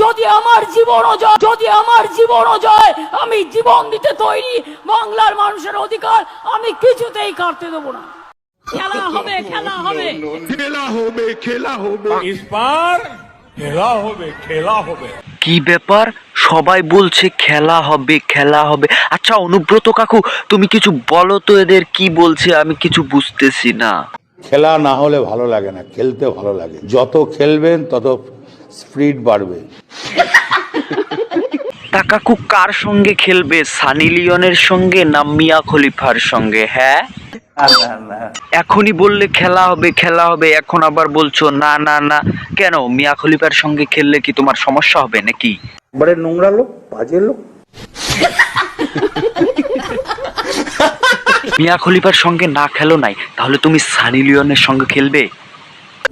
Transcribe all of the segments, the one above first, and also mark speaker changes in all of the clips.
Speaker 1: যদি আমার জীবনও যায় আমি জীবন দিতে তৈরি। বাংলার মানুষের অধিকার আমি কিছুতেই কাটতে দেবো না। খেলা হবে খেলা হবে
Speaker 2: খেলা হবে খেলা হবে, इस बार খেলা হবে খেলা হবে।
Speaker 3: কি ব্যাপার, সবাই বলছে খেলা হবে খেলা হবে। আচ্ছা অনুব্রত কাকু, তুমি কিছু বলো তো, এদের কি বলছে আমি কিছু বুঝতেছি না।
Speaker 4: খেলা না হলে ভালো লাগে না, খেলতে ভালো লাগে। যত খেলবেন তত স্পিড বাড়বে।
Speaker 3: তা কাকু কার সঙ্গে খেলবে, সানি লিওনের সঙ্গে না মিয়া খলিফার সঙ্গে? হ্যাঁ, এখনই বললে খেলা হবে খেলা হবে, এখন আবার বলছো না না না। কেন, মিয়া খলিফার সঙ্গে খেললে কি তোমার সমস্যা হবে নাকি?
Speaker 4: বড় নোংরা লোক, বাজে লোক।
Speaker 3: মিয়া খলিফার সঙ্গে না খেলো নাই, তাহলে তুমি সানি লিওনের সঙ্গে খেলবে?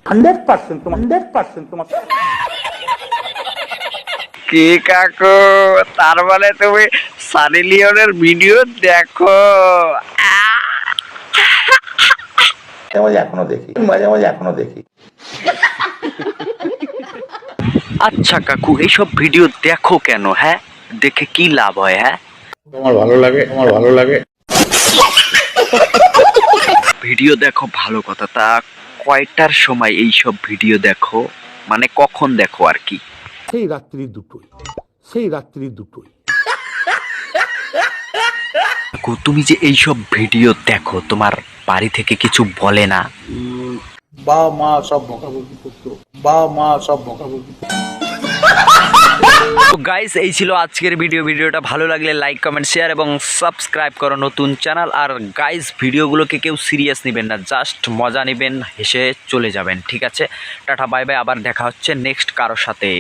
Speaker 4: 100% তোমার
Speaker 3: কি কাকু, তার মানে তুমি সানি লিওনের ভিডিও দেখো?
Speaker 4: মাঝে মাঝে এখনো দেখি।
Speaker 3: আচ্ছা কাকু, এইসব ভিডিও দেখো কেন? হ্যাঁ, দেখে কি লাভ হয়? হ্যাঁ,
Speaker 4: তোমার ভালো লাগে।
Speaker 3: ভিডিও দেখো ভালো কথা, তা কয়টার সময় এইসব ভিডিও দেখো, মানে কখন দেখো আর কি?
Speaker 4: সেই রাত্রি দুটোই।
Speaker 3: কাকু, তুমি যে এইসব ভিডিও দেখো, তোমার বাড়ি থেকে কিছু বলে না?
Speaker 4: বা মা সব বকাবকি করতো।
Speaker 3: তো গাইস, এই ছিল আজকের ভিডিওটা ভালো লাগলে লাইক কমেন্ট শেয়ার এবং সাবস্ক্রাইব করো নতুন চ্যানেল। আর গাইস, ভিডিওগুলোকে কেউ সিরিয়াস নেবেন না, জাস্ট মজা নেবেন, হেসে চলে যাবেন, ঠিক আছে? টাটা বাই বাই, আবার দেখা হচ্ছে নেক্সট কারোর সাথে।